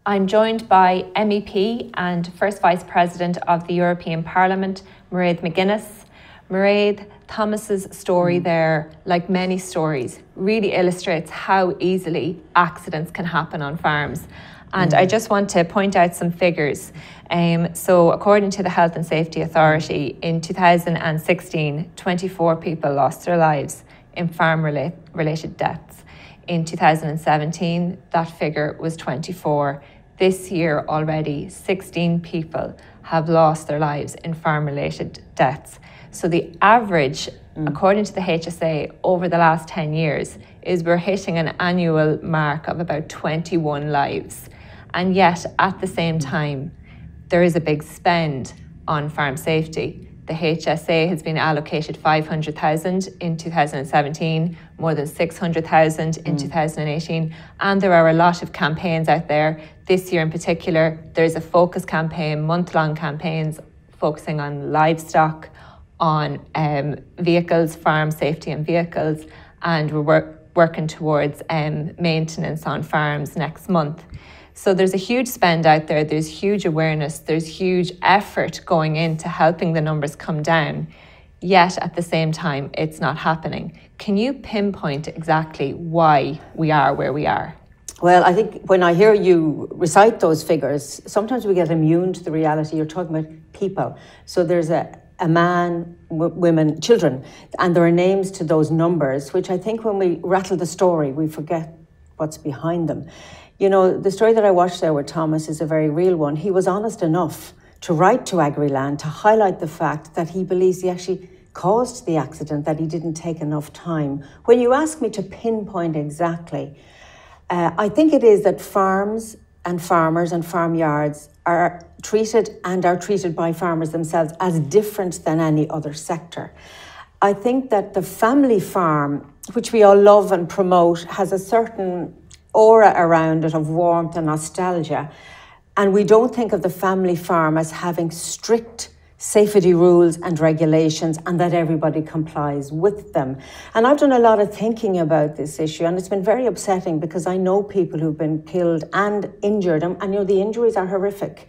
I'm joined by MEP and First Vice President of the European Parliament, Mairead McGuinness. Mairead, Thomas's story there, like many stories, really illustrates how easily accidents can happen on farms. And I just want to point out some figures. So according to the Health and Safety Authority, in 2016, 24 people lost their lives in farm-related deaths. In 2017, that figure was 24. This year already, 16 people have lost their lives in farm-related deaths. So the average, according to the HSA, over the last 10 years, is we're hitting an annual mark of about 21 lives. And yet, at the same time, there is a big spend on farm safety. The HSA has been allocated 500,000 in 2017, more than 600,000 in 2018, and there are a lot of campaigns out there. This year in particular, there's a focus campaign, month-long campaigns focusing on livestock, on vehicles, farm safety and vehicles, and we're working towards maintenance on farms next month. So there's a huge spend out there, there's huge awareness, there's huge effort going into helping the numbers come down, yet at the same time, it's not happening. Can you pinpoint exactly why we are where we are? Well, I think when I hear you recite those figures, sometimes we get immune to the reality. You're talking about people. So there's a man, women, children, and there are names to those numbers, which I think when we rattle the story, we forget what's behind them. You know, the story that I watched there with Thomas is a very real one. He was honest enough to write to McGuinness to highlight the fact that he believes he actually caused the accident, that he didn't take enough time. When you ask me to pinpoint exactly, I think it is that farms and farmers and farmyards are treated by farmers themselves as different than any other sector. I think that the family farm, which we all love and promote, has a certain aura around it of warmth and nostalgia. And we don't think of the family farm as having strict safety rules and regulations and that everybody complies with them. And I've done a lot of thinking about this issue, and it's been very upsetting because I know people who've been killed and injured, and you know the injuries are horrific.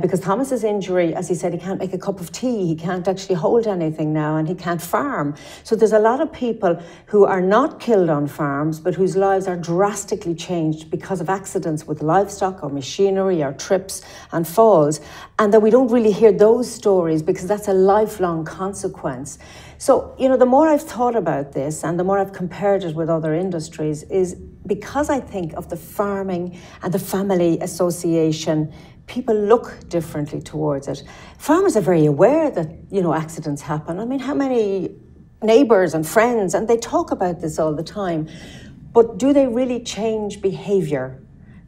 Because Thomas's injury, as he said, he can't make a cup of tea, he can't actually hold anything now, and he can't farm. So there's a lot of people who are not killed on farms, but whose lives are drastically changed because of accidents with livestock or machinery or trips and falls, and that we don't really hear those stories because that's a lifelong consequence. So, you know, the more I've thought about this and the more I've compared it with other industries is because I think of the farming and the family association, people look differently towards it. Farmers are very aware that, you know, accidents happen. I mean, how many neighbours and friends, and they talk about this all the time, but do they really change behaviour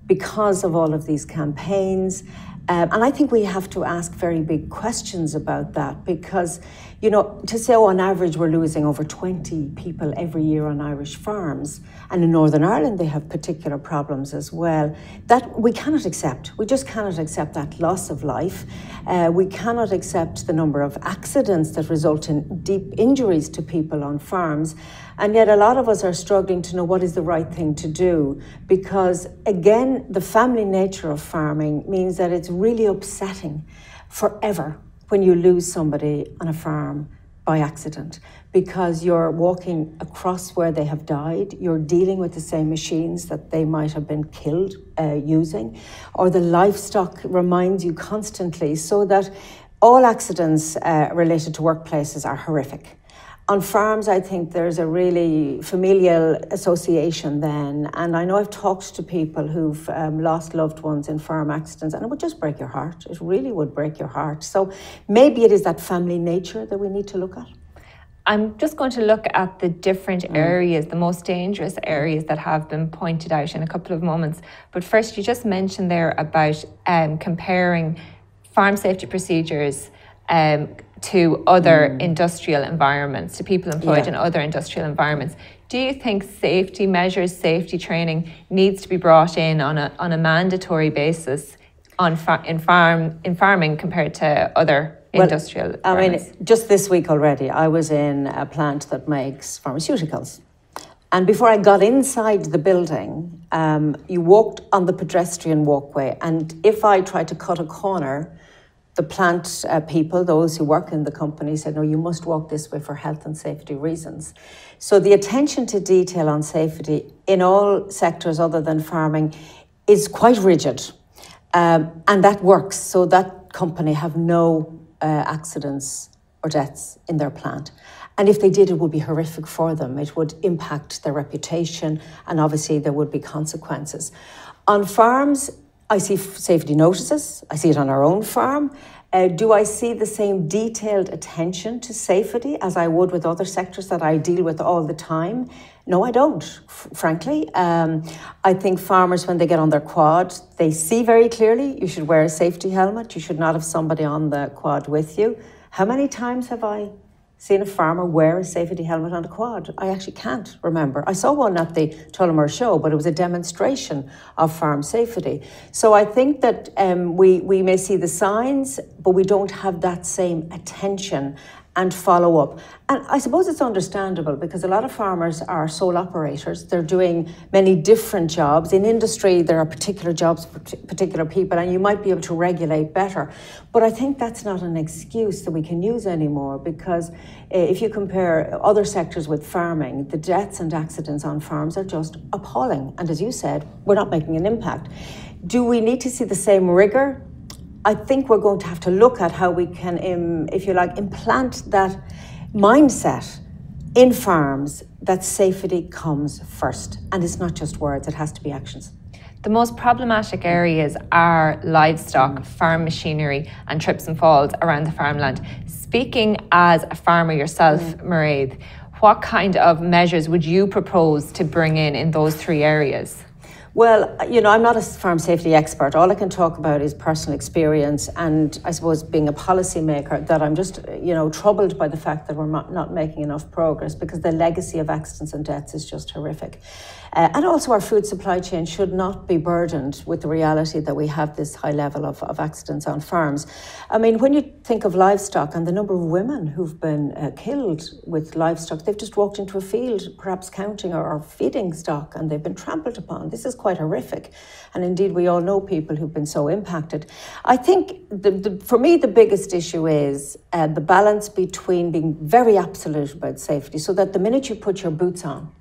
because of all of these campaigns? And I think we have to ask very big questions about that because, you know, to say, oh, on average, we're losing over 20 people every year on Irish farms. And in Northern Ireland, they have particular problems as well. That we cannot accept. We just cannot accept that loss of life. We cannot accept the number of accidents that result in deep injuries to people on farms. And yet a lot of us are struggling to know what is the right thing to do because, again, the family nature of farming means that it's really upsetting forever when you lose somebody on a farm by accident because you're walking across where they have died, you're dealing with the same machines that they might have been killed using, or the livestock reminds you constantly, so that all accidents related to workplaces are horrific. On farms, I think there's a really familial association then, and I know I've talked to people who've lost loved ones in farm accidents, and it would just break your heart. It really would break your heart. So maybe it is that family nature that we need to look at. I'm just going to look at the different areas, the most dangerous areas that have been pointed out in a couple of moments. But first, you just mentioned there about comparing farm safety procedures to other industrial environments, to people employed in other industrial environments. Do you think safety measures, safety training needs to be brought in on a mandatory basis in farming compared to other industrial environments? I mean, just this week already, I was in a plant that makes pharmaceuticals. And before I got inside the building, you walked on the pedestrian walkway. And if I tried to cut a corner, the plant people, those who work in the company, said, no, you must walk this way for health and safety reasons. So the attention to detail on safety in all sectors other than farming is quite rigid. And that works. So that company have no accidents or deaths in their plant. And if they did, it would be horrific for them. It would impact their reputation, and obviously there would be consequences. On farms, I see safety notices. I see it on our own farm. Do I see the same detailed attention to safety as I would with other sectors that I deal with all the time? No, I don't, frankly. I think farmers, when they get on their quad, they see very clearly you should wear a safety helmet. You should not have somebody on the quad with you. How many times have I seen a farmer wear a safety helmet on a quad? I actually can't remember. I saw one at the Tullamore show, but it was a demonstration of farm safety. So I think that we may see the signs, but we don't have that same attention and follow up. And I suppose it's understandable because a lot of farmers are sole operators. They're doing many different jobs. In industry, there are particular jobs for particular people, and you might be able to regulate better. But I think that's not an excuse that we can use anymore, because if you compare other sectors with farming, the deaths and accidents on farms are just appalling. And as you said, we're not making an impact. Do we need to see the same rigour? I think we're going to have to look at how we can, if you like, implant that mindset in farms that safety comes first. And it's not just words, it has to be actions. The most problematic areas are livestock, farm machinery, and trips and falls around the farmland. Speaking as a farmer yourself, Mairead, what kind of measures would you propose to bring in those three areas? Well, you know, I'm not a farm safety expert. All I can talk about is personal experience, and I suppose being a policymaker, that I'm just, you know, troubled by the fact that we're not making enough progress, because the legacy of accidents and deaths is just horrific. And also our food supply chain should not be burdened with the reality that we have this high level of accidents on farms. I mean, when you think of livestock and the number of women who've been killed with livestock, they've just walked into a field, perhaps counting or feeding stock, and they've been trampled upon. This is quite horrific. And indeed, we all know people who've been so impacted. I think, for me, the biggest issue is the balance between being very absolute about safety, so that the minute you put your boots on,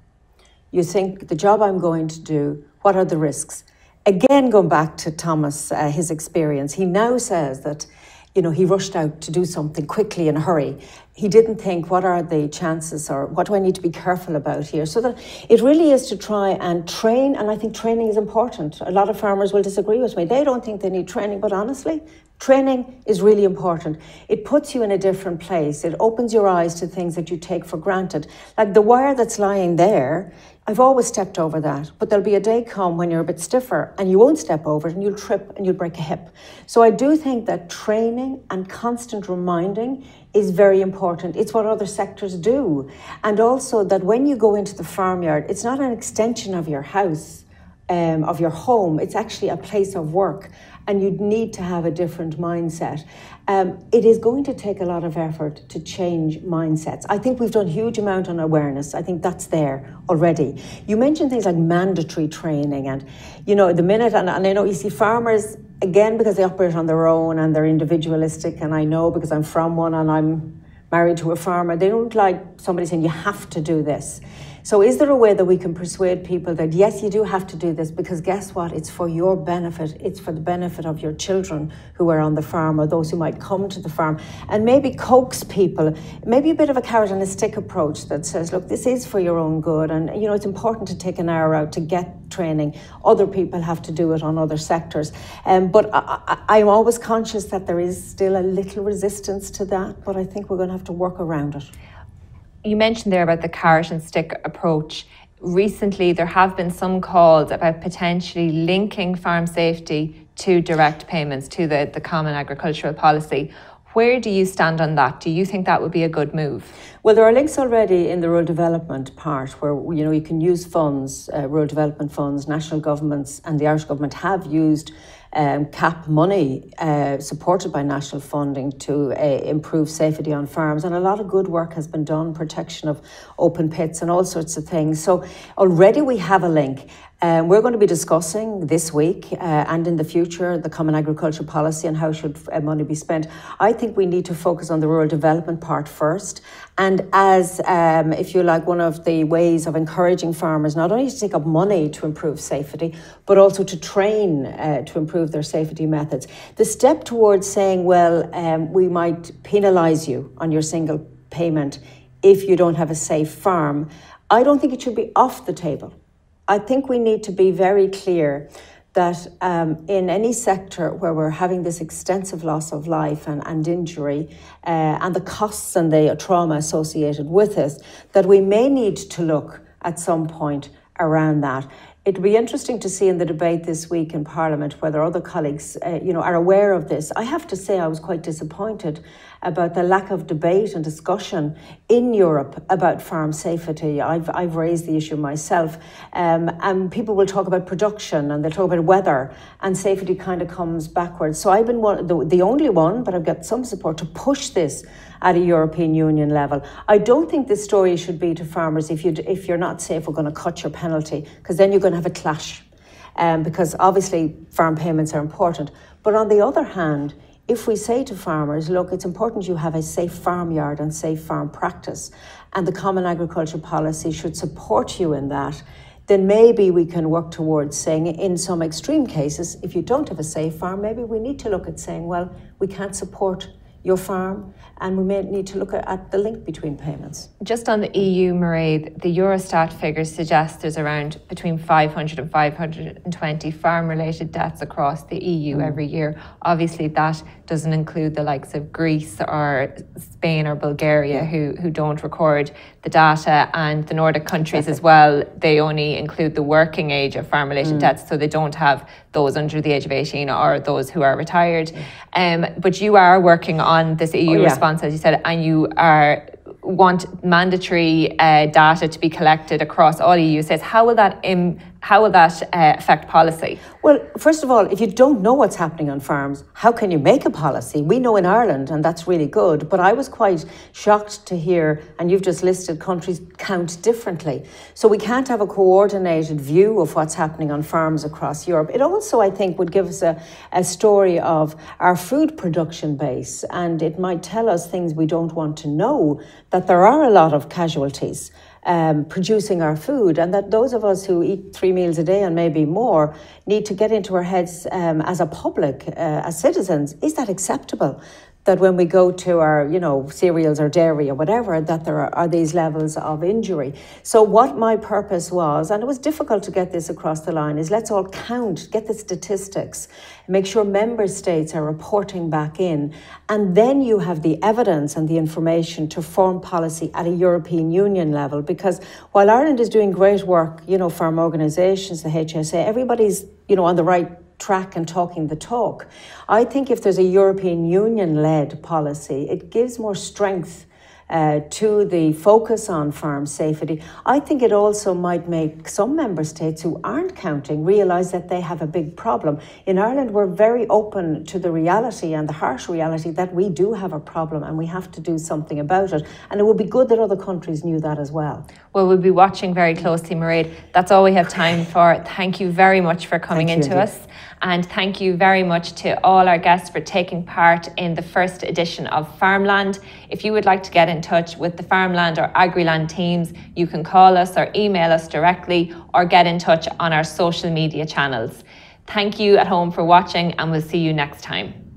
you think, the job I'm going to do, what are the risks? Again, going back to Thomas, his experience, he now says that, you know, he rushed out to do something quickly in a hurry. He didn't think, what are the chances, or what do I need to be careful about here? So that it really is to try and train, and I think training is important. A lot of farmers will disagree with me. They don't think they need training, but honestly, training is really important. It puts you in a different place. It opens your eyes to things that you take for granted. Like the wire that's lying there, I've always stepped over that, but there'll be a day come when you're a bit stiffer and you won't step over it, and you'll trip and you'll break a hip. So I do think that training and constant reminding is very important. It's what other sectors do. And also that when you go into the farmyard, it's not an extension of your house, of your home. It's actually a place of work, and you'd need to have a different mindset. It is going to take a lot of effort to change mindsets. I think we've done a huge amount on awareness. I think that's there already. You mentioned things like mandatory training, and, you know, the minute, and I know you see farmers, again, because they operate on their own and they're individualistic, and I know because I'm from one and I'm married to a farmer, they don't like somebody saying you have to do this. So is there a way that we can persuade people that, yes, you do have to do this, because guess what? It's for your benefit. It's for the benefit of your children who are on the farm, or those who might come to the farm, and maybe coax people, maybe a bit of a carrot and a stick approach that says, look, this is for your own good. And, you know, it's important to take an hour out to get training. Other people have to do it on other sectors. But I'm always conscious that there is still a little resistance to that, but I think we're going to have to work around it. You mentioned there about the carrot and stick approach. Recently, there have been some calls about potentially linking farm safety to direct payments, to the Common Agricultural Policy. Where do you stand on that? Do you think that would be a good move? Well, there are links already in the rural development part where, you know, you can use funds, rural development funds. National governments and the Irish government have used cap money supported by national funding to improve safety on farms. And a lot of good work has been done, protection of open pits and all sorts of things. So already we have a link. We're going to be discussing this week and in the future the Common Agriculture Policy and how should money be spent. I think we need to focus on the rural development part first, and as, if you like, one of the ways of encouraging farmers not only to take up money to improve safety, but also to train to improve their safety methods. The step towards saying, well, we might penalise you on your single payment if you don't have a safe farm, I don't think it should be off the table. I think we need to be very clear that in any sector where we're having this extensive loss of life and injury and the costs and the trauma associated with it, that we may need to look at some point around that. It'll be interesting to see in the debate this week in Parliament whether other colleagues are aware of this. I have to say I was quite disappointed about the lack of debate and discussion in Europe about farm safety. I've raised the issue myself, and people will talk about production and they'll talk about weather, and safety kind of comes backwards. So I've been the only one, but I've got some support to push this at a European Union level. I don't think this story should be to farmers, if you're not safe, we're going to cut your penalty, because then you're going to have a clash, because obviously farm payments are important. But on the other hand, if we say to farmers, look, it's important you have a safe farmyard and safe farm practice, and the Common Agriculture Policy should support you in that, then maybe we can work towards saying, in some extreme cases, if you don't have a safe farm, maybe we need to look at saying, well, we can't support your farm, and we may need to look at the link between payments. Just on the EU, Mairead, the Eurostat figures suggest there's around between 500 and 520 farm-related deaths across the EU every year. Obviously, that doesn't include the likes of Greece or Spain or Bulgaria, who don't record the data, and the Nordic countries as well. They only include the working age of farm-related deaths, so they don't have those under the age of 18 or those who are retired. But you are working on this EU response, as you said, and you want mandatory data to be collected across all EU states. How will that affect policy? Well, first of all, if you don't know what's happening on farms, how can you make a policy? We know in Ireland, and that's really good, but I was quite shocked to hear, and you've just listed countries count differently. So we can't have a coordinated view of what's happening on farms across Europe. It also, I think, would give us a story of our food production base, and it might tell us things we don't want to know, that there are a lot of casualties producing our food, and that those of us who eat 3 meals a day and maybe more need to get into our heads as a public, as citizens, is that acceptable? That when we go to our, cereals or dairy or whatever, that there are these levels of injury. So what my purpose was, and it was difficult to get this across the line, is let's all count, get the statistics, make sure member states are reporting back in, and then you have the evidence and the information to form policy at a European Union level. Because while Ireland is doing great work, farm organisations, the HSA, everybody's, on the right track and talking the talk. I think if there's a European Union-led policy, it gives more strength to the focus on farm safety. I think it also might make some member states who aren't counting realise that they have a big problem. In Ireland, we're very open to the reality and the harsh reality that we do have a problem and we have to do something about it. And it would be good that other countries knew that as well. Well, we'll be watching very closely, Mairead. That's all we have time for. Thank you very much for coming into us. And thank you very much to all our guests for taking part in the first edition of FarmLand. If you would like to get in touch with the FarmLand or AgriLand teams, you can call us or email us directly or get in touch on our social media channels. Thank you at home for watching, and we'll see you next time.